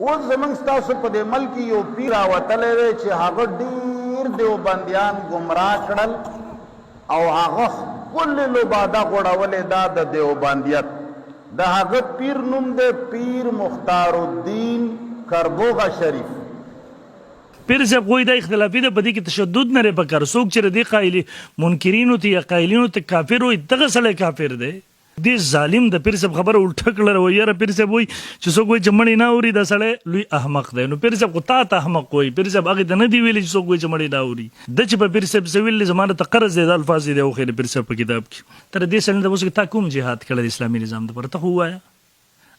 اوس زمونږ ستاسو په دې ملک یو پیر راوتلی دی چې هغه ډېر دیوبندیان ګمراه کړل او هغه ښکلې لباده غوړولې ده د دیوبندیت. د هغه پیر نوم دی پیر مختار الدین کربوغه شریف. پیر صاحب کوئی دا اختلافي ده په دې کې تشدد نه لري پکار. څوک چې د دې قایلي منکرینو ته یا قایلینو ته کافر وایي دغه سړی کافر دی. دې ظالم د پیر صاحب خبره الټه کړله وایي یاره پیر صاحب وایي چې څوک وایي چې مړی نه اوري دا سړی لوی احمق دی. نو پیر صاحب خو تا ته احمق وایي. پیر صاحب هغې ته نه دي ویلي چې څوک وایي چې مړی نه اوري. ده چې په پیر صاحب څه ویلي زما ته قرض دی دا الفاظ دي وښیي د پیر صاحب په کتاب کې. تر دې سړي ته اوس تا کوم جهاد کړی د اسلامي نظام دپاره ته خو ووایه.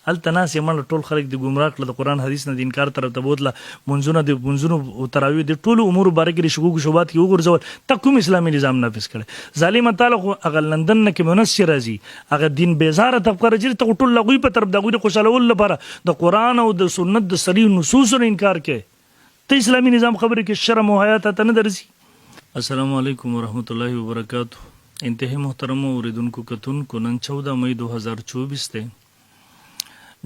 هلته ناست یې مړه ټول خلک د ګمراه کړله د قرآن حدیث نه د انکار طرف ته بوتله. منځونو تراویح د ټولو امورو باره کې د شکوک شبهات کې وغورځول. ته کوم اسلامي نظام نافظ کړی؟ ظالمه تعالی خو هغه لندن نه کې مونس چې راځي هغه دین بیزاره طبقه راځي ته ټول د هغوی په طرف د هغوی د خوشحالولو لپاره د قرآن او د سنت د صریح نصوصو نه انکار کوې. ته اسلامي نظام خبرې کې شرم او حیا ته نه درځي. السلام علیکم ورحمت الله وبرکاتہ. انتهایی محترم اوریدونکو کتونکو، نن 14 مئی 2024 دی.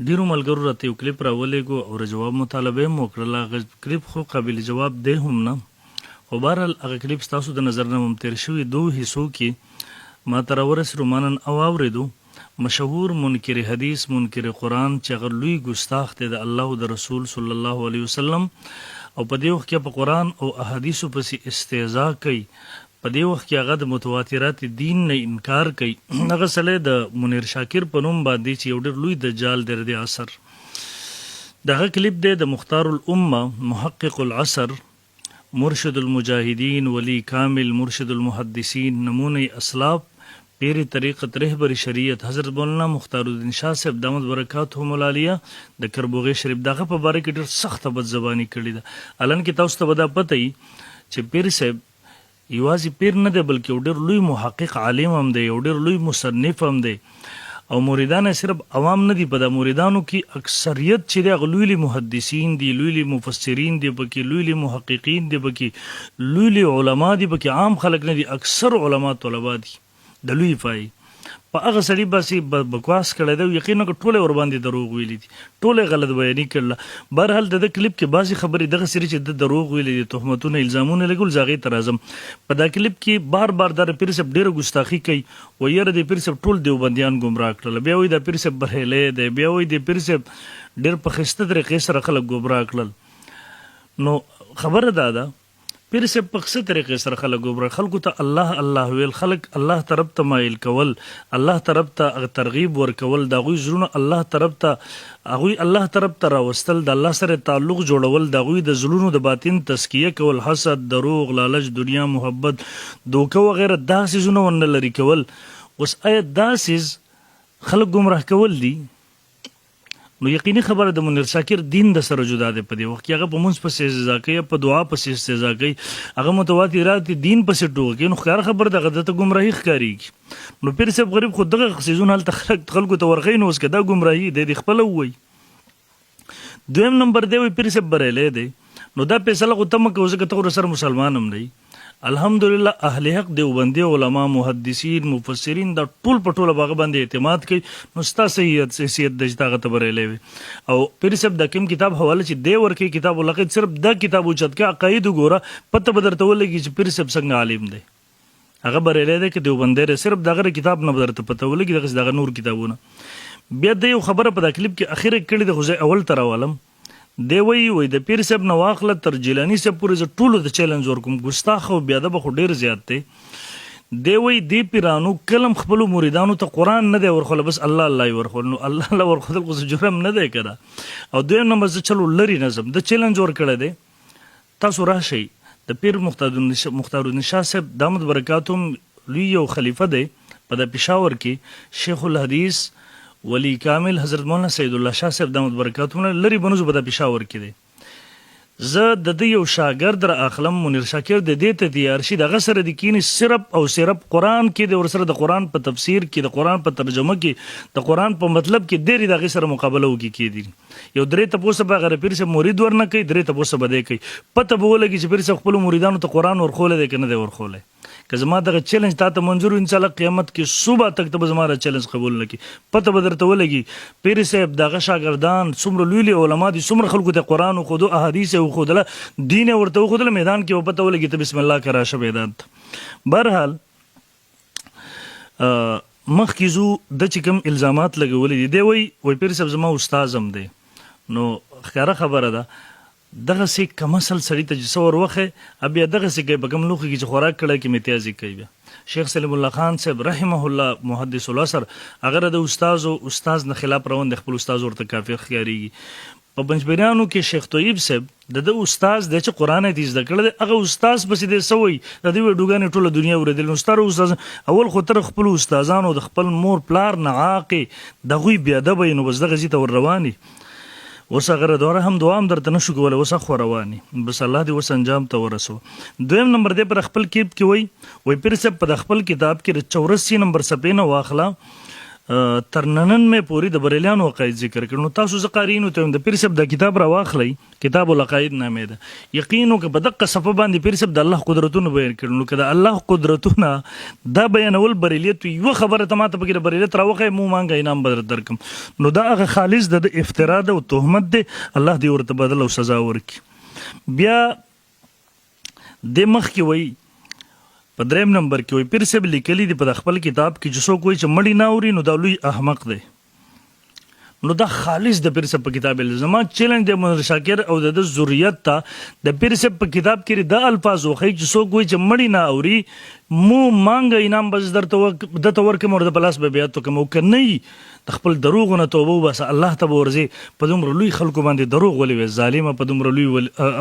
ډیرو ملګرو راته یو کلیپ راولېږو او جواب مطالبه یې وکړله. هغه کلیپ خو قابل جواب دی هم نه، خو بهرحال هغه کلیپ ستاسو د نظر نه هم تېر شوي 2 حصو کې ما ته راورسېدو ما نن واورېدو. مشهور منکر حدیث منکر قرآن چې هغه لوی ګستاخ دی د الله او د رسول صلی الله علیه وسلم، او په دې وخت کې په قرآن او احادیثو پسې استهزا کوي. په دې وخت کې هغه د متواترات دین نه انکار کوي. هغه سړی د منیر شاکر په نوم باندې چې یو ډېر لوی دجال دی د عصر. دغه کلیپ دی د مختار الامه محقق العصر مرشد المجاهدین ولی کامل مرشد المحدثین نمونه اسلاف پیر طریقت رهبر شریعت حضرت مولانا مختار الدین شاه صاحب دامت برکاتهم العالیه د کربوغه شریف دغه په باره کې ډېر سخته بدزباني کړې ده. الان کې تاسو ته به دا پته وي چې پیر صاحب یوازې پیر نه دی بلکې یو ډېر لوی محقق عالم هم دی، یو ډېر لوی مصنف هم دی. او مریدان صرف عوام نه دي، په دا مریدانو کې اکثریت چې دی هغه لوی محدثین دي، لوی مفسرین دي، پکې لوی محققین دي، پکې لوی علما دي، پکې عام خلک نه دي، اکثر علما طلبا دي د لوی فای. په هغه سړي باسي بکواس کړی دی. یقینا که ټولې ورباندې دروغ ویلي دي، ټولې غلط بیاني کړله. بهرحال د ده کلیپ کې بعضې خبرې دغه سري چې د دروغ ویلي دي، تهمتونه الزامونه لګول، زه هغې ته راځم. په دا کلیپ کې بار بار دا پیر صاحب ډېره ګستاخي کوي. وایي یاره د پیر صاحب ټول دیوبندیان ګمراه کړله. بیا وایي دا پیر صاحب بهیلی دی، بیا وایي د پیر صاحب ډېر په ښایسته طریقې سره خلک ګمراه کړل. نو خبره دا ده پیر صاحب په څه طریقې سره خلک ګمراه، خلکو ته الله الله ویل، خلک الله طرف ته مایل کول، الله طرف ته ترغیب ورکول، د هغوی زړونه الله طرف ته راوستل، د الله سره تعلق جوړول، د هغوی د زړونو د باطن تزکیه کول، حسد، دروغ، لالچ، دنیا محبت، دوکه وغیره دا څیزونه ونه لرې کول. اوس آیا دا څیز خلک ګمراه کول دي؟ نو یقیني خبره د منیر شاکر دین د سره جدا دی. په دې وخت کې هغه په مونځ پسې استهزا کوي، په دعا پسې استهزا کوي، هغه متواترات دین پسې ټوکه کوي. نو ښکاره خبره ده هغه ته ګمراهي ښکارېږي. نو پیر صاحب غریب خو دغه څیزونه هلته خلکو ته ورښیي. نو اوس که دا ګمراهي دی د خپله ووایي. دویم نمبر دی وایي پیر صاحب بریلی دی. نو دا فیصله خو ته مه کوه ځکه ته خو سره مسلمان هم دی. الحمدلله اهل حق دیوبندي علما محدثین مفسرین دا ټول په ټوله په هغه باندې اعتماد کوي. نو ستا حیثیت دی چې ته هغه ته بریلی وي. او پیر صاحب دا کوم کتاب حواله چې دی ورکوي کتاب العقید، صرف دا کتاب اوچت کړه عقاید وګوره، پته به درته ولګي چې پیر صاحب څنګه عالم دی. هغه بریلی دی که دیوبندی دی، صرف دغه کتاب نه به درته پته ولګي، دغسې دغه نور کتابونه. بیا د یو خبره په دا کلیپ کې اخره کړې ده، خو زه اول ته راولم. دی وایي د پیر صاحب نه واخله تر جیلاني صاحب پورې زه ټولو ته چیلنج ورکوم. ګستاخ او بیادبه خو ډېر زیات دی. دی وایي دې پیرانو کلم خپلو مریدانو ته قرآن نه دی ورښولی، بس الله الله یې ورښول. نو الله الله ورښودل خو جرم نه دی که نه. او دویم نمبر زه چلو لرې نه ځم، د چیلنج ورکړی دی. تاسو راشئ د پیر مختار الدین شاه صاحب دامت برکاتهم لوی یو خلیفه دی په د پېښور کې، شیخ الحدیث ولی کامل حضرت مولانا سید الله شاه صاحب دامت برکاتونه لرې بنوزو په د پېښور کې دی. زه د ده یو شاګرد را اخلم منیر شاکر د دې ته تیار شي دغه سره د کینې صرف او صرف قرآن کې د ورسره د قرآن په تفسیر کې، د قرآن په ترجمه کې، د قرآن په مطلب کې ډېرې د هغې سره مقابله وکړي کېدي. یو درې تپوسه به هغه پیر صاحب مرید ورنه کوي، درې تپوسه به دی کوي، پته به ولګي چې پیر صاحب خپلو مریدانو ته قرآن ورښولی دی که نه دی ورښولی. که زما دغه چیلنج تا ته منظور انشاءالله قیامت کې صبح تک ته به زما را چیلنج قبول نه کړي، پته به درته ولګي پیر صاحب دغه شاګردان څومره لوی لوی علما دي، څومره خلکو ته قرآن وښودو، احادیث یې وښودله، دین یې ورته وښودله، میدان کې به پته ولګي ته بسم الله که راشه میدان ته. بهرحال مخکې ځو د چې کوم الزامات لګولي دي، دی وایي پیر صاحب زما استاذ هم دی. نو ښکاره خبره ده دغسې کم اصل سړي ته چې څه ور وښی بیا دغسې کوي، په کوم لوښي کې چې خوراک کړی کې امتیازي کوي. بیا شیخ سلیم الله خان صاحب رحمه الله محدث العصر هغه د استاذ نه خلاف روان دی، خپل استاذ ورته کافر ښکارېږي. په پنجپیریانو کې شیخ طیب صاحب د استاذ دی چې قرآن یې زده کړی دی، هغه استاذ پسې دی څه وایي د دوی ویډیوګانې ټوله دنیا اورېدلې. نو ستاره استاذ اول خو تر خپلو استاذانو د خپل مور پلار نه عاقې د هغوی بېادبه یې، نو بس دغه ځي ته ور روان یي. اوس هغه دوره هم دعا هم درته نشو کولی، اوس خو روان یي، بس الله دې اوس انجام ته ورسو. دویم نمبر دی پر خپل کیب کې وایي پیر صاحب په خپل کتاب کې 84 نمبر صفحې نه واخله تر ننن مې پوری د بریلیانو عقاید ذکر کړي. نو تاسو زه قارئینو ته وایم د پیر صاحب د کتاب را واخلئ، کتاب العقاید نامې ده، یقینو که په دقه صفحه باندې پیر صاحب د الله قدرتونه بیان کړي. نو که د الله قدرتونه دا بیانول بریلیت وي، یوه خبره ته ماته پکې د بریلیت راوښیې مو مانګه انعام به درته درکړم، نو دا هغه خالص د افترا ده او تهمت دی، الله دې ورته بدل او سزا ورکړي. بیا د مخکې وایي په دریم نمبر کې وایي پیر صاحب لیکلي دي په خپل کتاب کې چې څوک وایي چې مړی نه اوري نو دا لوی احمق دی. نو دا خالص د پیر صاحب په کتاب زما چیلنج دی منیر شاکر او د ذریت ته د پیر صاحب په کتاب کې دا الفاظ وښیي چې څوک وایي چې مړی نه اوري مو مانګه انعام بس درته ورکړم او د په لاس به بیا توکم، او که نه وي د خپل دروغو نه توبه وباسه، الله ته به ورځې په دومره لوی خلکو باندې دروغ ولې وایې ظالمه، په دومره لوی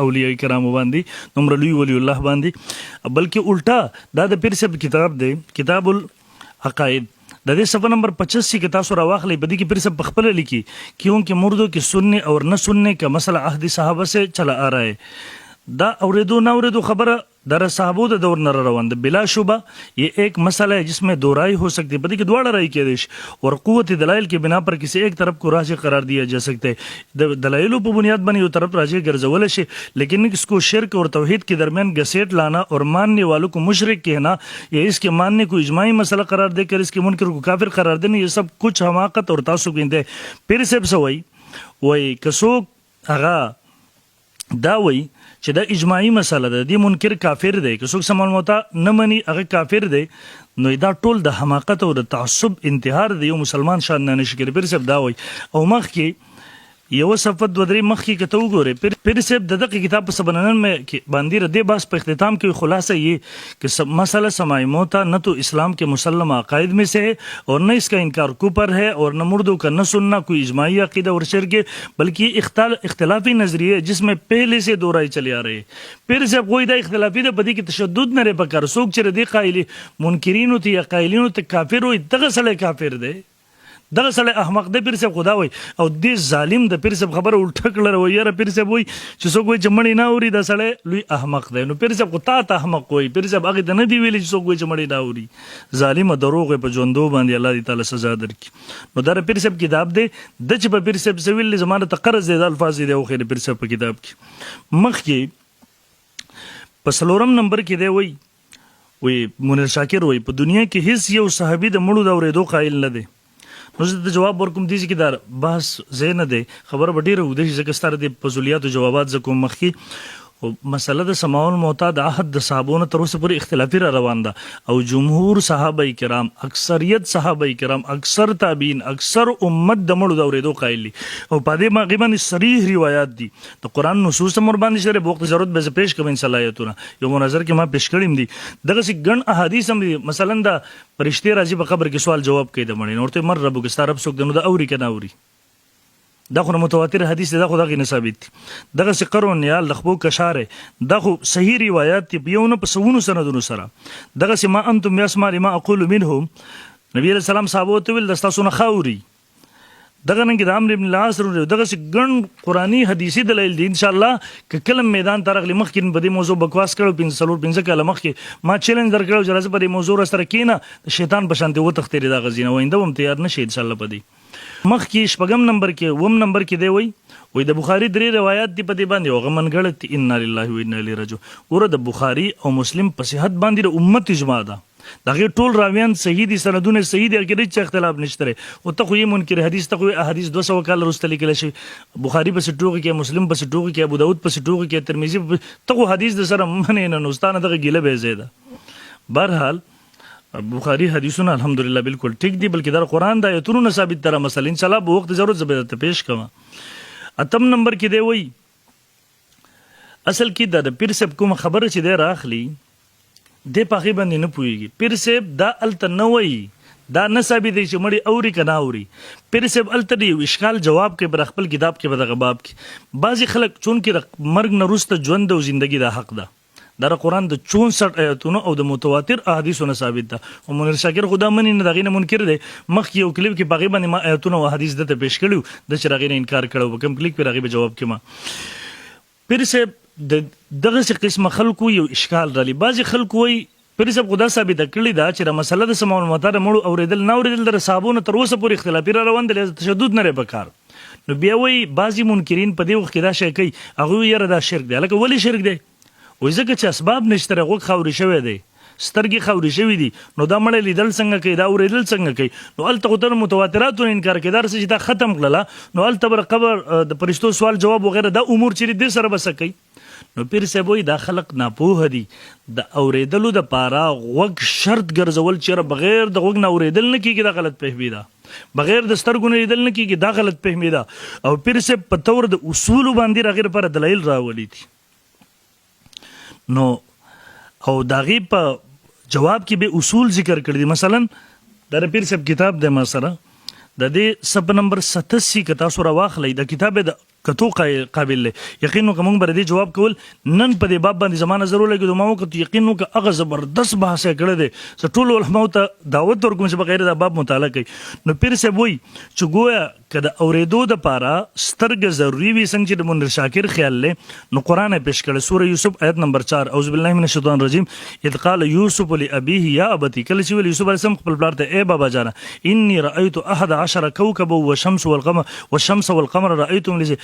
اولیاء کرامو باندې، دومره لوی ولی الله باندې، بلکې الټا دا د پیر صاحب کتاب دی کتاب العقاید د دې صفحه نمبر 85 کې تاسو راواخلئ. په دې کې پیر صاحب په خپله لیکي کیونکہ مردوں کے سننے اور نہ سننے کا مسئلہ عہد صحابہ سے چلا آ رہا ہے. دا اوریدو نہ اوریدو خبره در صحابو د دور نه روان ده، بلا شبہ یہ ایک مسئلہ ہے جس میں دو رائے ہو سکتی ہے. بدی کہ دواڑا رائے کیا دیش اور قوت دلائل کے بنا پر کسی ایک طرف کو راجح قرار دیا جا سکتا ہے. دلائلوں پر بنیاد بنی وہ طرف راجح گرزول ہے، لیکن اس کو شرک اور توحید کے درمیان گھسیٹ لانا اور ماننے والوں کو مشرک کہنا یا اس کے ماننے کو اجماعی مسئلہ قرار دے کر اس کے منکر کو کافر قرار دینا، یہ سب کچھ حماقت اور تعصب ہے. پیر صاحب سے وای کڅوک هغه دا وای چې دا اجماعي مسله ده، دی منکر کافر دی، که څوک سم معلوماته نه مني هغه کافر دی. نو دا ټول د حماقت او د تعصب انتحار دی، یو مسلمان شان نه نشي کېدی. پیر صاحب دا وایي او مخکې یو صفحه دوه درې مخکې که ته وګورې پیر صاحب د دغه کتاب په 97 में باندې ردې باس په اختتام کې خلاصہ یہ کہ مسئلہ سماعی موتا نہ تو اسلام کے مسلم عقائد میں سے ہے اور نہ اس کا انکار کفر ہے اور نہ مردوں کا نہ سننا کوئی اجماعی عقیدہ اور شرک ہے، بلکہ یہ اختلافی نظریے ہے جس میں پہلے سے دو رائے چلے آ رہے ہیں. پیر صاحب کوئی دا اختلافی ده بدی کې تشدد نه لري پکار، څوک چې ردی قایلی منکرینو ته یا قایلینو ته کافر وي دغه سړی کافر دی، دغه سړی احمق دی. پیر صاحب خدا وایي او دې ظالم د پیر صاحب خبره الټه کړله وایي یاره پیر صاحب وایي چې څوک وایي چې مړی نه اوري دا سړی لوی احمق دی. نو پیر صاحب خو تا ته احمق وایي، پیر صاحب هغې ته نه دی ویلي چې څوک وایي چې مړی نه اوري، ظالمه دروغ یې په ژوندو باندې الله دې تعالی سزا درکړي. نو دا د پیر صاحب کتاب دی، د چې په پیر صاحب څه ویلي زما ته قرض دی دا الفاظ دی وښیي د پیر صاحب په کتاب کې. مخکې په 4 نمبر کې دی وایي منیر شاکر وایي په دنیا کې هیڅ یو صحابي د مړو د اورېدو قایل نه دی. نو زه د جواب ورکوم دې چې دا بحث ځای نه دی، خبره به ډېره اوږده شي ځکه ستاره د فضولیاتو جوابات زه کوم مخکې. مسله د سماع الموتى د عهد د صحابو نه تر اوسه پورې اختلافي را روان ده، او جمهور صحابه کرام، اکثریت صحابه کرام، اکثر تابعین، اکثر امت د مړو د اورېدو قایل دي، او په دې باندې باندې صریح روایات دي د قرآن نصوص هم ورباندې شته. په وخت ضرورت به زه پیش کوم انشاءالله ایتونه یو مناظر کې ما پیش کړي دي. دغسې ګڼ احادیث هم دي، مثلا د فرشتې راځي په قبر کې سوال جواب کوي د مړي نه، ورته مر ربک ستا رب څوک دی، نو د اوري که نه اوري، دا خو متواتر حدیث دی، دا خو دغې نه ثابت دي. دغسې قرو نیال د خپو کشاره دا خو صحیح روایات دي په یو نه په سوونو سندونو سره. دغسې ما انتم بیاسمع لما اقول منهم، نبي علیه السلام صحابو ته ویل د ستاسو نه ښه اوري. دغه رنګې د عمرو بن العاص دغسې ګڼ قرآني حدیثي دلایل دي. انشاءالله که کله میدان ته راغلي، مخکې په دې موضوع بکواس کړو 4-5 کاله مخکې ما چیلنج درکړی چې راځه په دې موضوع راسره کښېنه، د شیطان په شانتې وتښتېدې دا غزي نه، آینده به هم تیار نه شي انشاءالله. په دې مخکې 6 نمبر کې 9 نمبر کې دی وایي وای د بخاری 3 روایت دی په دې باندې او غمنګړت ان لله و انا الیه راجعون. ګوره د بخاری او مسلم په صحت باندې د امت اجماع ده، دغه ټول راویان صحیح دي، سندونه صحیح دي، کې هیڅ اختلاف نشته. او ته خو یې منکر حدیث، ته خو احادیث 200 کال وروسته لیکل شي، بخاری په سټوګه کې، مسلم په سټوګه کې، ابو داود په سټوګه کې، ترمذی ته خو حدیث د سره منه نه نوستانه دغه ګیله به زیاده. بهرحال بخاری حدیثونه الحمدلله بالکل ټیک دي، بلکې دا قرآن د آیتونو نه ثابت تر مثلا ان شاء الله به وخت ضرورت زبرت پیش کوم. اتم نمبر کې دی وای اصل کې د پیر صاحب کوم خبره چې دی راخلی د پاغي باندې نه پويږي. پیر صاحب دا الته نه وای، دا نه ثابت دی چې مړی اوري کنه اوري. پیر صاحب الته دی اشکال جواب کې بر خپل کتاب کې بدغه باب کې بعضی خلک چون کې مرګ نه روسته ژوند او ژوندۍ د حق ده، دا قرآن د 64 آیاتونو او د متواتر احادیثونو ثابت ده. او منیر شاکر خدا منی نه دغه نه منکر دی، مخ یو کلیپ کې باغی باندې ما آیاتونو او احادیث دته پیش کړو د چرغې نه انکار کړو، کوم کلیک پر هغه جواب کې ما پیر صاحب دغه څه قسم خلکو یو اشکال رالی. بعضی خلکو وای پیر صاحب خدا ثابت کړی دا چې مسله د سمون متاره مړو اوریدل نه اوریدل در صحابونو تر اوسه پورې اختلافي را روان دي، تشدد نه پکار. نو بیا وای بعضی منکرین په دې وخت کې دا شی کوي، هغه یې دا شرک دی. لکه ولی شرک دی؟ وای ځکه چې اسباب نشته، هغه خوري شوی دی، سترګې خوري شوی دي، نو دا مړ لیدل څنګه کوي، دا اوریدل څنګه کوي؟ نو الته غوتر متواتراتو انکار کوي، دا چې دا ختم کړله، نو الته بر قبر د پرشتو سوال جواب وغیرہ دا امور چې دې سره بس کوي. نو پیر صاحب وای دا خلق ناپوه دي، د اوریدلو د پاره غوږ شرط ګرځول چې بغیر د غوږ نه اوریدل نه کیږي، دا غلط فهمي ده. بغیر د سترګو نه لیدل نه کیږي، دا غلط فهمي ده. او پیر صاحب په تور د اصول باندې راغیر پر دلایل راولي دي. نو او داغي په جواب کې به اصول ذکر کړی دي. مثلا د پیر صاحب کتاب د ما سره د دې سب نمبر 87 کتا سره واخلې د کتاب د کتو قابل یقینو کوم بر دې جواب کول نن په دې باب باندې زمانه ضرور لګي دوه مو کته یقینو ک هغه زبردست بحث کړی دی چې ټول علماء ته دعوت ورکوم چې بغیر د باب مطالعه کوي. نو پیر صاحب وای چې گویا کده اوریدو د پاره سترګ ضروری وي څنګه چې منیر شاکر خیال له نو قران پیش کړي سوره یوسف آیت نمبر 4 اعوذ بالله من الشیطان الرجیم اذ قال یوسف لابيه یا ابتی کله چې ویل یوسف علیه السلام خپل پلار ته اے بابا جانا انی رأیت 11 کوكبا والشمس والقمر رأیتم لذ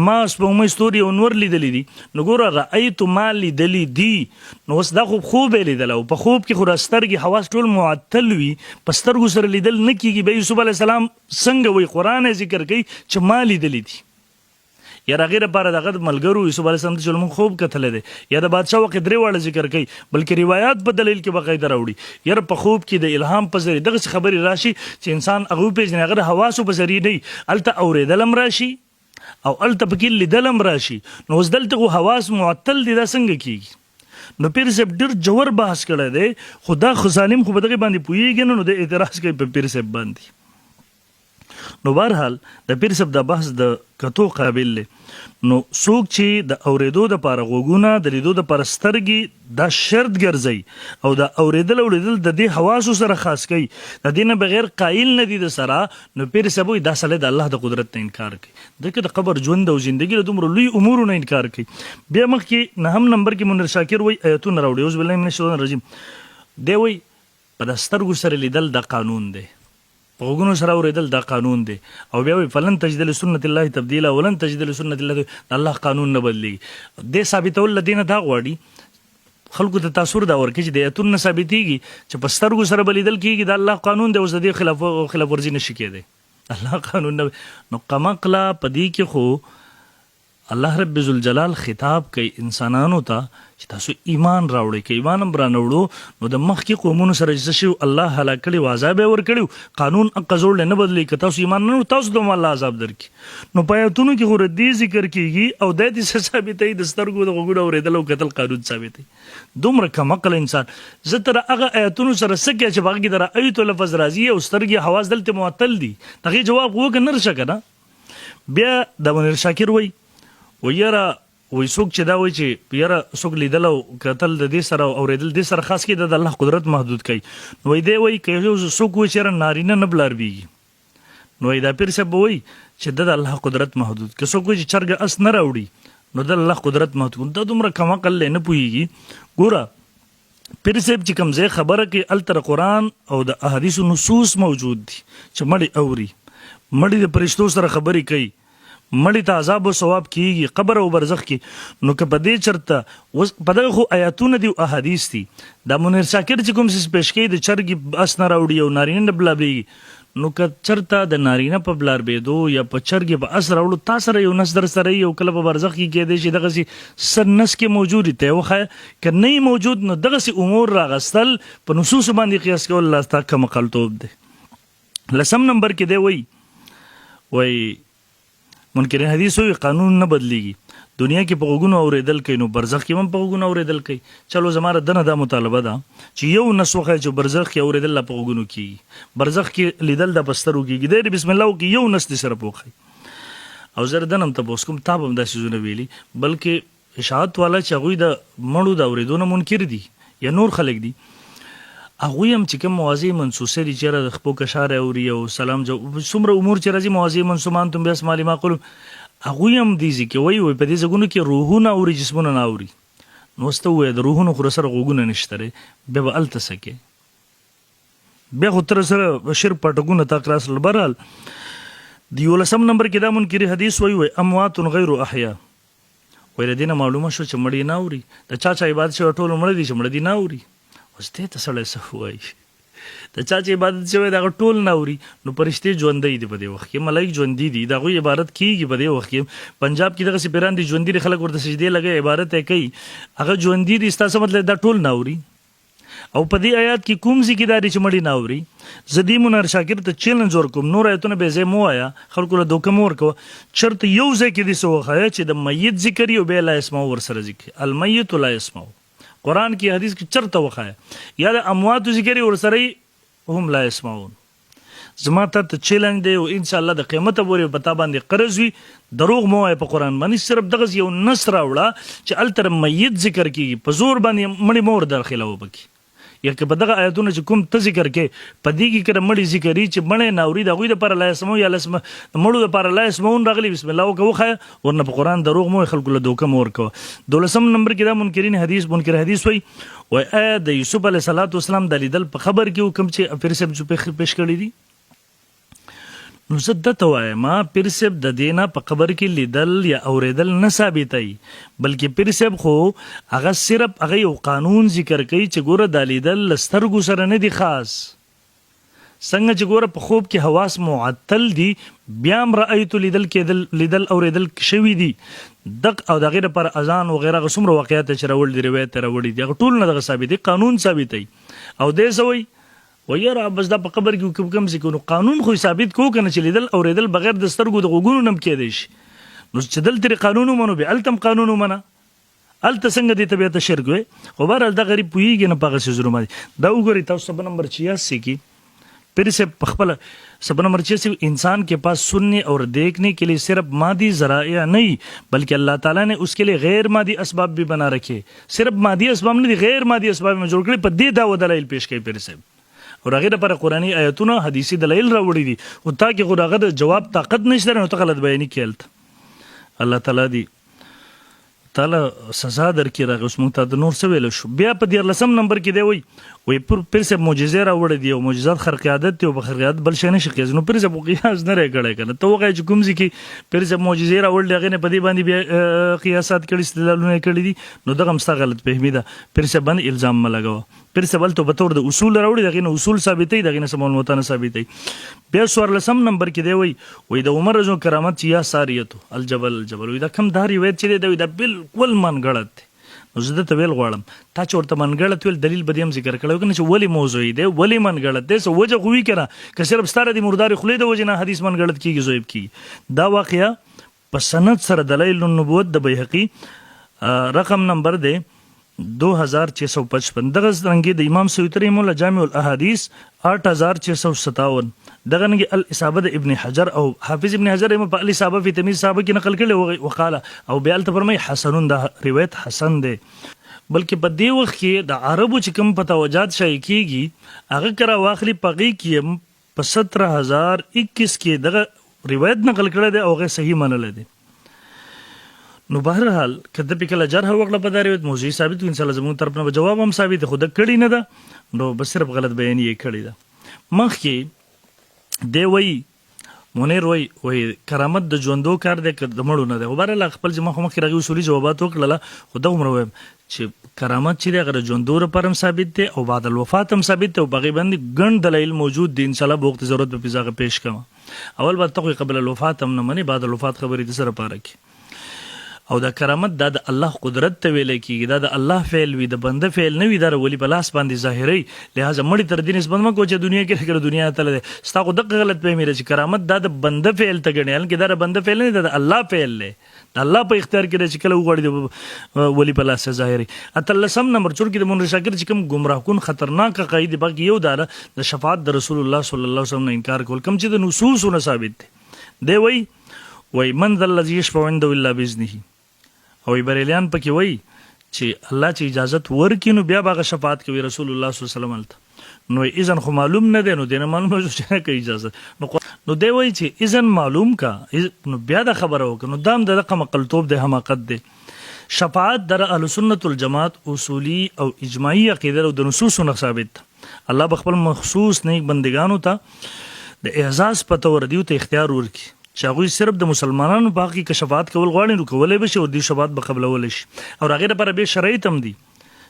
ما سپوږمۍ ستوري او نور لیدلې دي. نو ګوره رأیت ما لیدلې دي، نو اوس دا خوب لیدل او په خوب کې خو راسترګي حواس ټول معطل وي، په سترګو سره لیدل نه کیږي. به یوسف علیه السلام څنګه وی قرآن ذکر کوي چې ما لیدلې دي یا غیر پر دغه ملګرو یوسف علیه السلام چې موږ خوب کتل دي یا د بادشاہ وخت درې واړه ذکر کوي، بلکې روایت په دلیل کې بقایده راوړي. یاره په خوب کې د الهام په ذریعہ دغه خبرې راشي چې انسان هغه پیژني، هغه حواسو په ذریعہ نه الته اوریدلم راشي او الته پکې لیدلم راشي. نو اوس دلته حواس معطل دي، دا څنګه کیږي؟ نو پیر صاحب ډېر جوور بحث کړی دی، خدا خو ظالم خو به دغه باندې پوهېږي نو د اعتراض کوي په پیر صاحب باندې. نو بهرحال د پیر صاحب د بحث د کتو قابل له نو څوک چې د اوریدو د پاره غوګونه د لیدو د پاره سترګې دا شرط ګرځي او د اوریدل د دې حواسو سره خاص کوي، د دې نه بغیر قائل نه دي د سره. نو پیر صاحب دا سره د الله د قدرت نه انکار کوي، دغه د قبر ژوند او ژوندۍ له دومره لوی امور نه انکار کوي. بیا مخکې 9 نمبر کې منیر شاکر وای آیتونه راوړي اعوذ بالله من الشیطان الرجیم دی وای په د سترګو سره لیدل د قانون دی، په غوږونو سره اوریدل دا قانون دی. او بیا وی فلن تجد لسنت الله تبدیلا ولن تجد لسنت الله، الله قانون نه بدلیږي. د ثابتول لدینه دا غواړي خلکو ته تاثر دا ورکړي چې د ایتون ثابتېږي چې په سترګو سره بلیدل کېږي، دا الله قانون دی، اوس د دې خلاف ورزي نشي کېدی، الله قانون نه. نو قمقلا پدې کې خو الله رب ذوالجلال خطاب کوي انسانانو ته چې تاسو ایمان راوړئ، که ایمان هم رانوړو نو د مخکې قومونو سره چې شو الله هلاک کړي او عذاب یې ورکړي، قانون اقزور نه بدلی، که تاسو ایمان نه تاسو ته الله عذاب درکړي. نو په آیتونو کې خو ردي ذکر کېږي او د دې ثابتوي د سترګو د غوږونو اورېدل او کتل قانون ثابتوي. دومره کمعقل انسان زه تر هغه آیتونو سره څه کوي چې هغې کې د رأیتو لفظ راځي او سترګې حواس دلته معطل دي، هغې جواب وکړه نه رشه که نه. بیا د منیر شاکر وایي ویره وای څوک چې دا وای چې یاره څوک لیدل او کتل د دې سره اوریدل دې سره خاص کې د الله قدرت محدود کوي. نو وای دی وای که یو څوک وای چې نارینه نه بلارویږي، نو وای دا پیر صاحب وای چې د الله قدرت محدود، که څوک وای چې چرګ اس نه راوړي نو د الله قدرت محدود، دا دومره کمعقل نه پوهېږي. ګوره پیر صاحب چې کوم ځای خبره کوي التر قرآن او د احادیثو نصوص موجود دي چې مړی اوري، مړی د فرشتو سره خبرې کوي، مړی ته عذاب او ثواب کیږي قبر او برزخ کې. نو که په دې چرته اوس په دغه خو آیاتونه دي او احادیث دي. دا منیر شاکر چې کوم څه پیش کوي د چرګ اس نه راوړي او نارینه نه بلابېږي، نو که چرته د نارینه په بلاربېدو یا په چرګ په اس راوړو تا سره یو نس در سره یو کله په برزخ کې کېدی شي دغسې سر نس کې موجود ته وښایه، که نه موجود نو دغسې امور راغستل په نصوصو باندې قیاس کول الله ستا کمقلتوب دی. 10 نمبر کې دی وایي منکرین حدیث وایي قانون نه بدلیږي. دنیا کې په غوږونو اورېدل کوي نو برزخ کې هم په غوږونو اورېدل کوي. چلو زما دنه دا مطالبه ده چې یو نس وښایه چې برزخ کې اورېدل لا په غوږونو کېږي، برزخ کې لیدل د بسترو کېږي، دی بسم الله وکړي یو نس دې سره پوښي. او زه دنه هم تپوس کوم تا به هم دا څیزونه ویلي، بلکې اشاعت والا چې هغوی د مړو د اورېدو نه منکر دي یا نور خلک دي، هغوی هم چې کوم مواضع منسوسه دي چېرې د خپو کشار اوري او سلام څومره امور چې راځي مواضع منسومان تم بیاسمالي معقول هغوی هم دي ځکه وایي په دې ځایونو کې روحونه اوري جسمونه نه اوري. نو ورته ووایه د روحونو خو سره غوږونه نشته دی، بیا به هلته څه کوې، بیا خو تر سره شرک پټکونه تا کلاس لل. برحال د 11 نمبر کې دا منکر حدیث وایي اموات غیر احیا. وایي د دې نه معلومه شو چې مړي نه اوري، د چا عبادت شوی ټول مړه دي چې مړه دي نه اوري. اوس دې ته سړی څه وایي، د چا چې عبادت شوی د هغه ټول نه اوري. نو فرشتې ژوندی دي په دې وخت کې، ملایک ژوندي دي، د هغوی عبادت کېږي په دې وخت کې. پنجاب کې دغسې پیران دي ژوندي دي، خلک ورته سجدې لګوي عبادت یې کوي، هغه ژوندي دي. ستا څه مطلب دا ټول نه اوري؟ او په دې آیات کې کوم ځای کې دا دی چې مړي نه اوري؟ زه دې منیر شاکر ته چیلنج ورکوم، نور آیتونه بې ځای مه وایه، خلکو له دوکه مه ورکوه. چېرته یو ځای کې دې څه وښایه چې د میت ذکر یې او بیا لا یسمعو ورسره ذکر المیت لا یسمعو. قرآن کې حدیث کې چېرته وښایه، یا د امواتو ذکر یې ورسره هم لا يسمعون. زما ته چیلنج دی او انشاءالله د قیامت پورې په تا باندې قرض وي، دروغ مه وایه په قرآن باندې. صرف دغسې یو نس راوړه چې هلته میت ذکر کېږي، په زور باندې مړي مه ور داخلوه پکې. یا که په دغه آیتونه چې کوم ته ذکر کې په دې کې که د مړي ذکر وي چې مړی نه اوري د هغوی دپاره لا یسمعون یا د مړو دپاره لا یسمعون راغلي، بسم الله وکړه وښایه، ورنه په قرآن دروغ مه وایه، خلکو له دوکه مه ورکوه. 12 نمبر کې دا منکر حدیث وایي وایي د یوسف علیه السلام د لیدل په خبر کې کوم چې پیر صاحب پیش کړي دي. نو زه درته وایم پیر صاحب د دې نه په قبر کې لیدل یا اورېدل نه ثابتوي، بلکې پیر صاحب خو هغه صرف هغه یو قانون ذکر کوي چې ګوره دا لیدل له سترګو سره نه دي خاص. څنګه چې ګوره په خوب کې حواس معطل دي، بیا هم رأیتو لیدل اورېدل شوي دي، دق او د هغې لپاره اذان وغیره هغه څومره واقعات چې راوړي دي روایت ته راوړي دي هغه ټول نه دغه ثابت دي، قانون ثابتوي. او دی څه وایي ویاره بس دا په قبر کې کوم څه کوو، قانون خو ثابت کوو که نه چې لیدل اورېدل بغیر د سترګو د غوږونو نه هم کېدی شي. نو چې دلته یې قانون ومنو بیا هلته هم قانون ومنه، هلته څنګه دې ته بیا ته شرک وی. خو بهرحال دا غریب پوهېږي نه په هغه څیزونو باندې. دا وګورئ تاسو 7 نمبر 86 کې پیر سے پخپل 7 نمبر 86 انسان के पास सुनने और देखने के लिए सिर्फ मादी ज़राया नहीं बल्कि अल्लाह ताला ने उसके लिए गैर मादी असबाब भी बना रखे. सिर्फ मादी असबाब नहीं गैर मादी असबाब में जोड़ कर په دې دا دلایل پیش کوي پیر صاحب، او هغې لپاره قرآني آیتونه حدیثي دلایل راوړي دي، او تا کې خو هغه د جواب طاقت نشته نو ته غلط بیاني کوې هلته. الله تعالی دې تعالی سزا درکړي. راغی اوس موږ ته د نور څه ویلی شو. بیا په 14 نمبر کې دی وایي پیر صاحب معجزې راوړی دي او معجزات خرق عادت دي او په خرق عادت بل شی نشي قیاس. نو پیر صاحب قیاس نه دی کړی که نه، ته وښایه چې کوم ځای کې پیر صاحب معجزې راوړلې هغې نه په دې باندې بیا قیاسات کړي استدلالونه یې کړي دي، نو دغه هم ستا غلط فهمي ده. پیر صاحب باندې الزام مه لګوه. پیر صاحب هلته په طور د اصول راوړي، د هغې نه اصول ثابتوي، د هغې نه څه معلوماتانه ثابتوي. بیا 14 نمبر کې دی وایي د عمر رضو کرامت چې یا ساریتو الجبل وایي دا کوم دا روایت چې دی دا بالکل منګړت دی. نو زه درته ویل غواړم تا چې ورته منګړت ویل دلیل به دې هم ذکر کړی که نه چې ولې موضوعي دی ولې منګړت دی، څه وجه خو وي که نه، که صرف ستا د مردارې خولې د وجې نه حدیث منګړت کېږي ضعیف کېږي. دا واقعه په سند سره دلایل النبوت د بیهقي رقم نمبر دی 2655. دغه څرنګې د امام سیوطي رحمه الله جامع الاحادیث 8657، دغه نګي الاصابه د ابن حجر او حافظ ابن حجر په الاصابه فی تمیز صحابه کې نقل کړي وقاله او بیا الته فرمای حسنون، دا روایت حسن دی. بلکې په دې وخت کې د عربو چې کوم په توجات شای کېږي هغه کرا واخلي پغې کې په 17021 کې دغه روایت نقل کړی دی او هغه صحیح منل دی. نو بهرحال کله په کله جرح وکړه په دا روایت موضوعي ثابت وي، انشاءالله زموږ طرف نه به جواب هم ثابت خو ده کړي نه ده، نو بس صرف غلط بیاني یې کړې ده. مخکې دی وایي منیر وای کرامت د ژوندو کار دی که د مړو نه دی. خو بهرحال خپل زما خو مخکې راغلي اصولي جوابات وکړله، خو دا عمره وایم چې کرامت چې دی هغه د ژوندو لپاره هم ثابت دی او بعد الوفات هم ثابت دی او په هغې باندې ګڼ دلایل موجود دي. انشاءالله به وخت ضرورت به پې زه هغه پیش کوم. اول به ته خو قبل الوفات هم نه منې، بعد الوفات خبرې د سره پاره کې. او دا کرامت دا د الله قدرت ته ویلی کېږي، دا د الله فعل وي، د بنده فعل نه وي، دا ولی په لاس باندې ظاهروي. لهذا مړي تر دې نسبت مه کوه چې دنیا کې کله دنیا تللی دی. ستا خو دغه غلط فهمي ده چې کرامت دا د بنده فعل ته ګڼي، حالانکې دا د بنده فعل نه دی، دا د الله فعل دی. د الله په اختیار کې دی چې کله وغواړي د ولی په لاس ظاهري. اتلسم نمبر چور کې د منیر شاکر چې کوم ګمراه کن خطرناک عقاید دي باقي یو دا د شفاعت د رسول الله صلی الله علیه وسلم نه انکار کول، کوم چې د نصوصو نه ثابت دی. دی وای من ذا الذي يشفع عنده الا باذنه. او بریلیان پکې وای چې الله چې اجازت ورکړي نو بیا به هغه شفاعت کوي رسول الله صلی الله علیه وسلم هلته. نو اذن خو معلوم نه دی، نو دی نه معلومه شو چې نه کوي اجازت. نو دی وای چې اذن معلوم کا نو بیا دا خبره وکړه، نو دا هم د دغه مقلتوب دی، حماقت دی. شفاعت در اهل سنت والجماعت اصولی او اجماعي عقیده او د نصوصو نه ثابت. الله به خپل مخصوص نیک بندگانو ته د اعزاز په تور دیو ته اختیار ورکړي چې هغوی صرف د مسلمانانو په حق کې شفاعت کول غواړي نو کولی به شي او دې شفاعت به قبلولی شي. او هغې لپاره بیا شرایط هم دي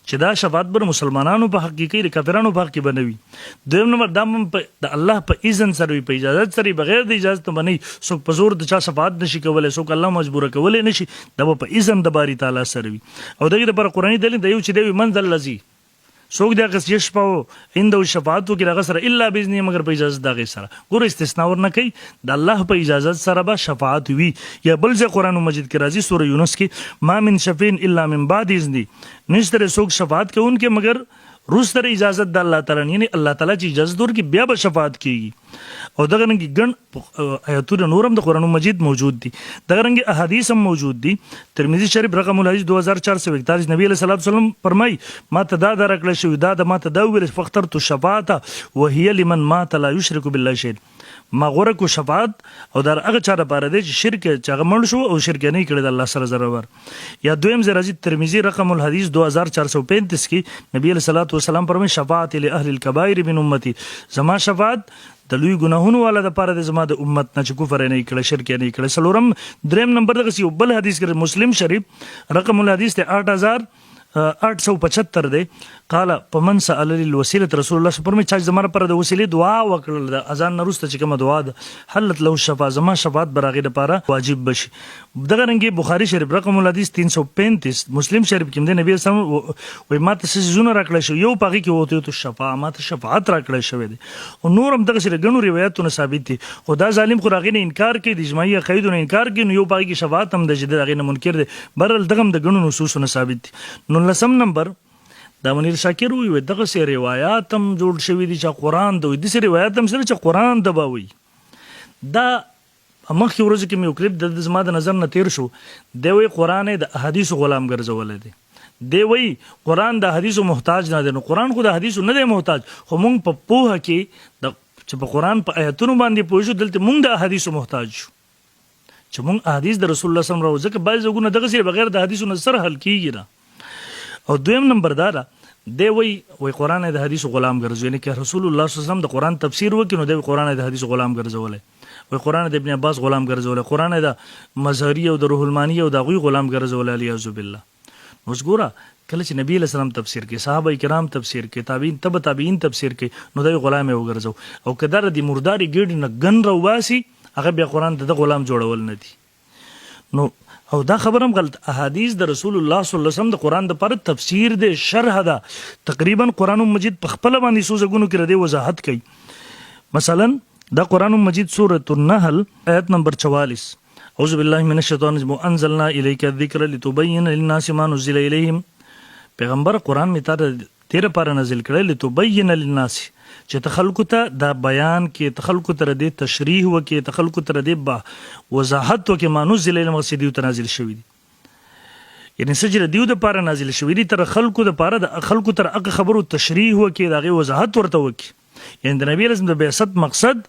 چې دا شفاعت به مسلمانانو په حق کې کوي، د کافرانو په حق کې به نه وي. دویم نمبر دا هم د الله په اذن سره وي، په اجازت سره، بغیر د اجازت نه به نه وي. څوک په زور د چا شفاعت نشي کولی، څوک الله مجبوره کولی نشي، دا به په اذن د باري تعالی سره وي. او دغې لپاره قرآني دلیل د یو چې دی وي من ذا الذي څوک د هغه یشفع عنده شفاعت وکړي هغه سره الا باذنه مگر په اجازت د هغې سره. ګوره استثنا ورنه کوي، د الله په اجازت سره به شفاعت وي. یا بل ځای قرآن مجید کې راځي سوره یونس کې ما من شفیع الا من بعد اذنه، نشته څوک شفاعت کوونکی مگر روسته اجازت د الله تعالی، یعنی الله تعالی چې اجازت ورکړي بیا به شفاعت کیږي. او دغه رنګې ګڼ آیاتونه نور هم د قرآن مجید موجود دي، دغه رنګې احادیث هم موجود دي. ترمذي شریف رقم الحدیث 2441 نبی علیه الصلوۃ والسلام فرمایي ما ته دا درکړل شوي، دا د ما ته دا وویل فاخترت الشفاعة وهي لمن مات لا یشرک بالله شیئا. ما غوره کو شفاعت او دا هغه چا لپاره دی چې شرک چې هغه مړ شو او شرک نه کړی د الله سره ضرور. یا دویم ځای راځي ترمذي رقم الحدیث 2435 کې نبی علیه الصلوۃ والسلام فرمایي شفاعت لاهل الکبائر من امتی، زما شفاعت د لوی ګناهونو والا د پاره د زما د امت نه چې کفر نه کړي، شرک نه کړي. څلورم دریم نمبر دغه یو بل حدیث کې مسلم شریف رقم الحدیث ته 8875 دی. قال پمن سأل الوسیله رسول الله صلی الله علیه وسلم چې زما پر د وسیلې دعا وکړل د اذان نرسته چې کومه دعا ده حلت له شفاعت، زما شفاعت براغه لپاره واجب بشي. دغه رنګي بخاری شریف رقم الحدیث 335 مسلم شریف کې د نبی صلی الله علیه وسلم وای ماته سيزونه راکړل شو، یو پاږي کې وته تو شفاعت ماته شفاعت راکړل شوی دی. او نور هم دغه شری غنو روایتونه ثابت دي. خدا ظالم خو راغی نه انکار کوي، د اجماعي عقیدو نه انکار کوي، نو یو پاږي کې شفاعت هم د جدي راغی نه منکر دی. برل دغه د غنو نصوصونه ثابت دي. نو لسم نمبر دا منیر شاکر وی دغه سه روایت هم جوړ شوی دي چې قرآن د دې سه روایت هم سره چې قرآن د باوي. دا مخکې ورځ کې مې یو کلیپ د زما د نظر نه تیر شو، دی وی قرآن د احادیث غلام ګرځول دی. دی وی قرآن د احادیث محتاج نه دی، نو قرآن خو د احادیث نه دی محتاج، خو مونږ په پوهه کې د چې په قرآن په آیاتونو باندې پوه شو، دلته مونږ د احادیث محتاج شو چې مونږ احادیث د رسول الله صلی الله علیه وسلم ځکه بعض وګونه دغه سره بغیر د احادیثو نه سره حل کیږي نه. او دویم نمبر دا دی وی قرآن د حدیث غلام ګرځوي، یعنی که رسول الله صلی الله علیه وسلم د قرآن تفسیر وکړي نو د قرآن د حدیث غلام ګرځولای، وی قرآن د ابن عباس غلام ګرځولای، قرآن د مظهری او د روح المانی او د غوی غلام ګرځولای الیاذ بالله. نو ګوره کله چې نبی علیہ السلام تفسیر کوي، صحابه کرام تفسیر کوي، تابعین تفسیر کوي، نو د غلام یې وګرځو. او کدار د مرداري ګډ نه ګن رواسي هغه بیا قرآن د غلام جوړول نه دي. نو او دا خبرم غلط، احادیث د رسول الله صلی الله علیه وسلم د قرآن د پر تفسیر د شرح ده، تقریبا قرآن مجید په خپل باندې سوزګونو کې ردی وضاحت کوي. مثلا دا قرآن مجید سورۃ النحل آیت نمبر 44 اعوذ بالله من الشیطان الرجیم انزلنا الیک الذکر لتبین للناس ما نزل الیهم. پیغمبر قرآن می تیر پر نازل کړل لتبین للناس چې تخلق ته دا بیان کې، تخلق ته د تشریح وکي، تخلق ته د وضاحت وکي ما نزل الیهم مقصدی ته نازل شوی دي، یعنی سجره دیو د پاره نازل شوی دي تر خلقو د پاره د خلقو تر هغه خبرو تشریح وکي، دغه وضاحت ورته وکي. یعنی د نبی رسول د بعثت مقصد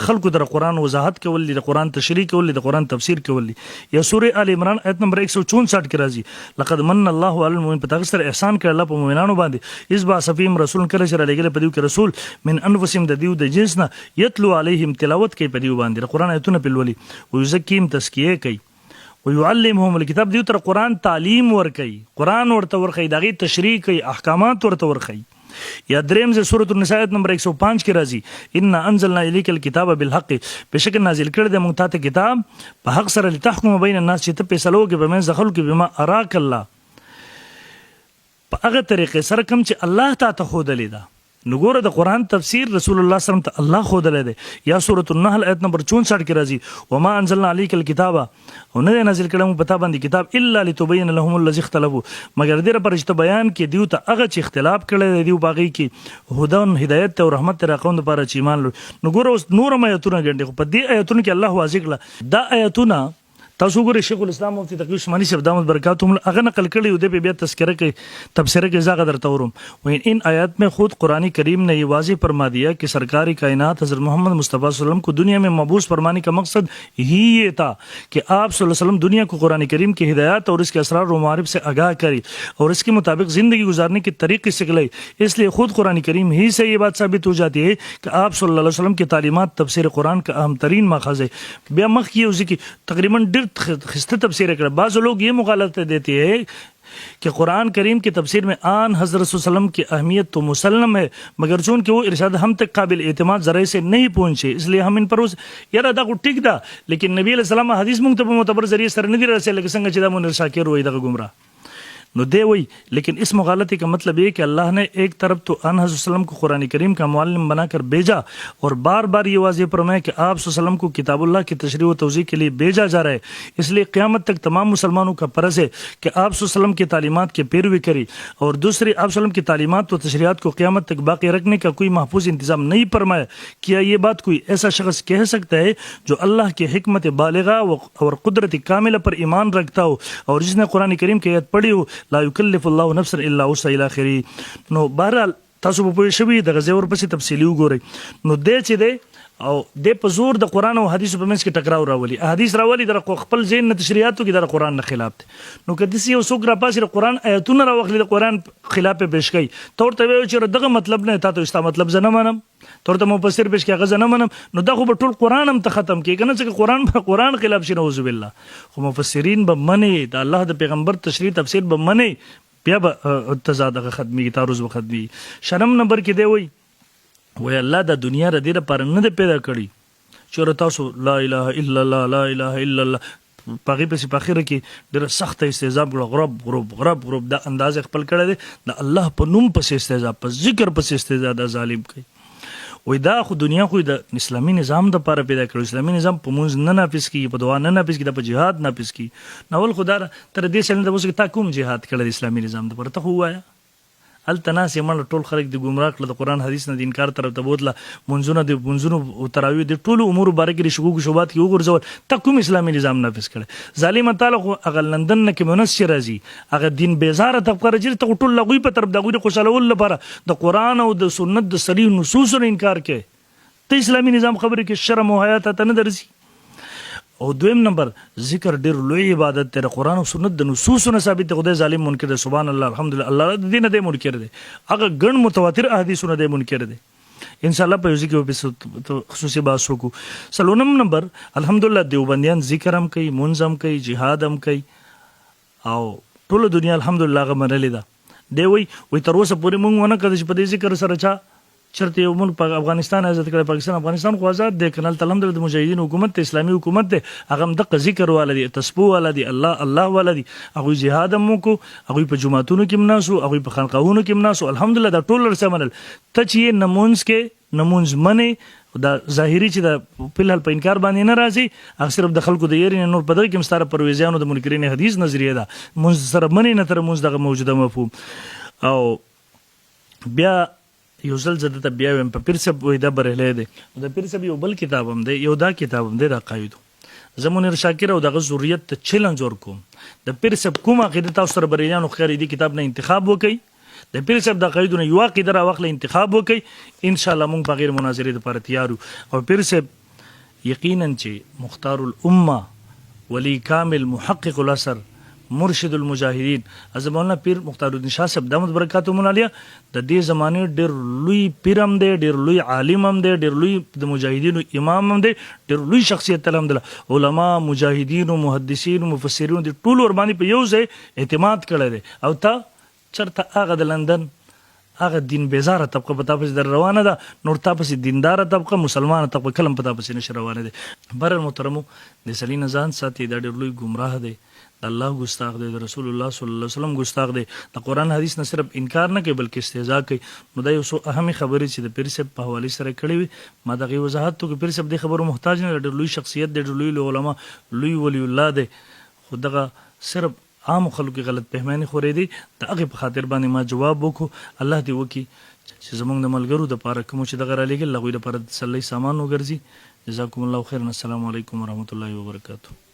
خلکو در قرآن وضاحت کول دي، د قرآن تشریح کول دي، د قرآن تفسیر کول دي. یا سوره ال عمران آیت نمبر 164 کې راځي لقد من الله علی المؤمنین، په تاسو سره احسان کړ الله په مؤمنانو باندې، اذ بعث فیهم رسول کله چې را لېږلی په دیو کې رسول من انفسهم د دیو د جنس نه، یتلو علیهم تلاوت کوي په دیو باندې د قرآن آیتونه په لولي، ویزکیم تزکیه کوي، ويعلمهم الكتاب دیو تر قرآن تعلیم ورکي، قرآن ورته ورخي، دغه تشریح کوي، احکامات ورته ورخي. یا دریم سے سورۃ النساء آیت نمبر 105 کې راځي ان انزلنا الیک الکتاب بالحق، بشک نازل کړی د موږ ته کتاب په حق سره لتحکم بین الناس، چې ته فیصلو کې به من زخل کې بما اراک الله، په هغه طریقې سره کوم چې الله ته خودلې ده. نو ګوره د قرآن تفسیر رسول الله صلی الله علیه وسلم ته الله خودلې ده. یا سورۃ النحل آیت نمبر 64 کې راځي وما انزلنا الیک الکتاب، او نه نازل کړم په تا باندې کتاب الا لتبین لهم الذی اختلفوا، مگر دې لپاره چې بیان کې دیو ته هغه چې اختلاف کړي دیو باغی کې هدن هدایت او رحمت تر قوم لپاره چې ایمان لري. نو ګوره اوس نور آیتونه ګڼي، په دې آیتونو کې الله واضح کړه دا آیتونه تاسو ګورئ شیخ الاسلام مفتی تقی عثماني صاحب دامت برکاتهم هغه نقل کړی و، د بیا تذکرہ کې تبصرہ کے زاغ درتا ورم و ان آیات میں خود قرآن کریم نے یہ واضح فرما دیا کہ سرکاری کائنات حضرت محمد مصطفیٰ صلی اللہ علیہ وسلم کو دنیا میں مبعوث فرمانے کا مقصد ہی یہ تھا کہ آپ صلی اللہ علیہ وسلم دنیا کو قرآن کریم کی ہدایات اور اس کے اسرار و معارف سے آگاہ کری اور اس کے مطابق زندگی گزارنے کے طریقے سکھلائے. اس لیے خود قرآن کریم ہی سے یہ بات ثابت ہو جاتی ہے کہ آپ صلی اللہ علیہ وسلم کی تعلیمات تفسیر قرآن کا اہم ترین ماخذ ہے. بیا مخ کی اسی کی تقریباً خستہ تفسیر کر بعض لوگ یہ مغالطہ دیتے ہیں کہ قرآن کریم کی تفسیر میں آن حضرت صلی اللہ علیہ وسلم کی اہمیت تو مسلم ہے، مگر چونکہ وہ ارشاد ہم تک قابل اعتماد ذرائع سے نہیں پہنچے اس لیے ہم ان پر یار دا کو ٹھیک دا، لیکن نبی علیہ السلام حدیث مونږ ته په معتبر ذریعے سره نه دی رسېدلی، لکه څنګه چې دا مونږ شاکر وایي دغه گمراه نو دے وہی. لیکن اس مغالطے کا مطلب یہ کہ اللہ نے ایک طرف تو ان حضرت وسلم کو قرآن کریم کا معلم بنا کر بھیجا اور بار بار یہ واضح فرمایا کہ آپ صلی اللہ علیہ وسلم کو کتاب اللہ کی تشریح و توضیح کے لیے بھیجا جا رہا ہے. اس لیے قیامت تک تمام مسلمانوں کا فرض ہے کہ آپ صلی اللہ علیہ وسلم کی تعلیمات کی پیروی کریں، اور دوسری آپ صلی اللہ علیہ وسلم کی تعلیمات و تشریحات کو قیامت تک باقی رکھنے کا کوئی محفوظ انتظام نہیں فرمایا. کیا یہ بات کوئی ایسا شخص کہہ سکتا ہے جو اللہ کی حکمت بالغہ اور قدرت کاملہ پر ایمان رکھتا ہو اور جس نے قرآن کریم کی آیت پڑھی ہو لا یکلف الله نفسا الا وسعها الى اخره. نو بهرحال تاسو په پوه شوي د غزه ورپسې تفصیلی وګورئ. نو دې چې دی او د په زور د قرآن او حدیث په منځ کې ټکراو راولي، حدیث راولي در خپل ذهن نه تشریحاتو کې د قرآن نه خلاف دي. نو که داسې یو څوک راپاسي د قرآن آیتونه راواخلي د قرآن خلاف پیش کوي، ته ورته وایو چې دغه مطلب نه تا ته ستا مطلب زه نه منم، ته ورته مفسر پیش کوي هغه زه نه منم، نو دا خو به ټول قرآن هم ته ختم کړي که نه، ځکه قرآن به قرآن خلاف شي نعوذ بالله. خو مفسرین به منې د الله د پیغمبر تشریح تفسیر به منې، بیا به تضاد ختمي تعارض به ختمي. شرم نمبر کې دی وای الله د دنیا ر دې لپاره نه دی پیدا کړی چې تاسو لا اله الا الله لا اله الا الله پاغي پسې په اخر کې ډېر سخت استهزاء غرب غرب غرب غرب دا انداز خپل کړی دی د الله په نوم پسې استهزاء، په ذکر پسې استهزاء د ظالم کوي. وای دا خو دنیا خو د اسلامي نظام د لپاره پیدا کړو، اسلامي نظام په مونږ نه نافذ کیږي، په دعا نه نافذ کیږي، په جهاد نافذ کیږي. ناول خدا تر دې سره د اوس تا کوم جهاد کړی اسلامي نظام د لپاره ته وایا التناس یمن ټول خلک د گمراه کړل، د قرآن حدیث نه د انکار طرف ته بوتله، منځونو تراویح د ټولو امور باره کې شکوک شوبات کې وګرځول. ته کوم اسلامي نظام نافذ کړی؟ ظالم تعالی خو هغه لندن نه کې منشر راځي، هغه دین بیزاره طبقه راځي، ته ټول لغوی په طرف دغوی خوشالول لپاره د قرآن او د سنت د صریح نصوص نه انکار کوي. ته اسلامي نظام خبرې کې شرم او حیا ته نه درځي. او دویم نمبر ذکر ډیر لوی عبادت دی، قرآن او سنت د نصوصونه ثابت دی. خدای ظالم منکر دی، سبحان الله الحمدلله، الله د دین دی منکر دی، هغه ګڼ متواتر احادیثونه دی منکر دی. ان شاء الله په یوځي کې په خصوصي بحث وکړو. سلونم نمبر الحمدلله دیوبندیان ذکر هم کوي، منځ هم کوي، جهاد هم کوي، او ټول دنیا الحمدلله هغه منلې ده. دی وای تر اوسه پورې مونږ ونه کړی چې په دې ذکر سره چا چرته یو ملک افغانستان آزاد کړی، پاکستان افغانستان خو آزاد دی کنه، الحمدلله د مجاهدین حکومت ته اسلامي حکومت دی، هغه هم د ذکر والا دی، تسبیح والا دی، الله الله والا دی. هغه جهاد هم وکړو، هغه په جماعتونو کې مناسو، هغه په خانقاهونو کې مناسو، الحمدلله دا ټول ورسره منل. ته چې نمونز کې نمونز منې دا ظاهري چې د فلحال په انکار باندې نه راځي، هغه صرف د خلکو د یری نور په دغه کې مستاره پرويزیانو د منکرین حدیث نظریه ده، مونږ سره منې نه تر مونږ دغه موجوده مفهوم. او بیا یو ځل زه ته بیا وایم په پیر صاحب وایي دا برهلی دی، د پیر صاحب یو بل کتاب هم دی، یو دا کتاب هم دی د عقایدو. زه منیر شاکر او دغه ذریت ته چیلنج ورکوم، د پیر صاحب کوم عقیده تاسو سره بریلیانو ښکاري دې کتاب نه انتخاب وکړئ، د پیر صاحب د عقایدو نه یو عقیده راواخلئ انتخاب وکړئ انشاءالله موږ په غیر مناظرې دپاره تیار یو او پیر صاحب یقینا چې مختار الامه ولی کامل محقق الاثر مرشد المجاهدین حضرت مولانا پیر مختار الدین شاه صاحب دامت برکاتهم العالیه د دې زمانې ډېر لوی پیر هم دی ډېر لوی عالم هم دی ډېر لوی د مجاهدینو امام هم دی ډېر لوی شخصیت الحمدلله علما مجاهدینو محدثینو مفسرینو د ټولو ورباندې په یو ځای اعتماد کړی دی او تا چرته هغه د لندن هغه دین بیزاره طبقه په تا پسې در روانه ده نور تا پسې دینداره طبقه مسلمانه طبقه کلم په تا پسې نشي روانه دی بر محترمو د سړي نه ځان ساتي دا ډېر لوی ګمراه دی د الله ګستاخ دی د رسول الله صلی الله علیه وسلم ګستاخ دی د قرآن حدیث نه صرف انکار نه کوي بلکې استهزاء کوي نو دا یو څو اهمې خبرې چې د پیر صاحب په حوالې سره کړې وي ما دغې وضاحت وکړو پیر صاحب دې خبرو محتاج نه دی ډېر لوی شخصیت دی ډېر لوی علما لوی ولی الله دی خو دغه صرف عام خلکو کې غلط فهمانې خورېدې د هغې په خاطر باندې ما جواب وکړو الله دې وکړي چې زموږ د ملګرو دپاره کومو چې دغه رالیږل هغوی دپاره د تسلۍ سامان وګرځي جزاکم الله خیرا السلام علیکم ورحمة الله وبرکاته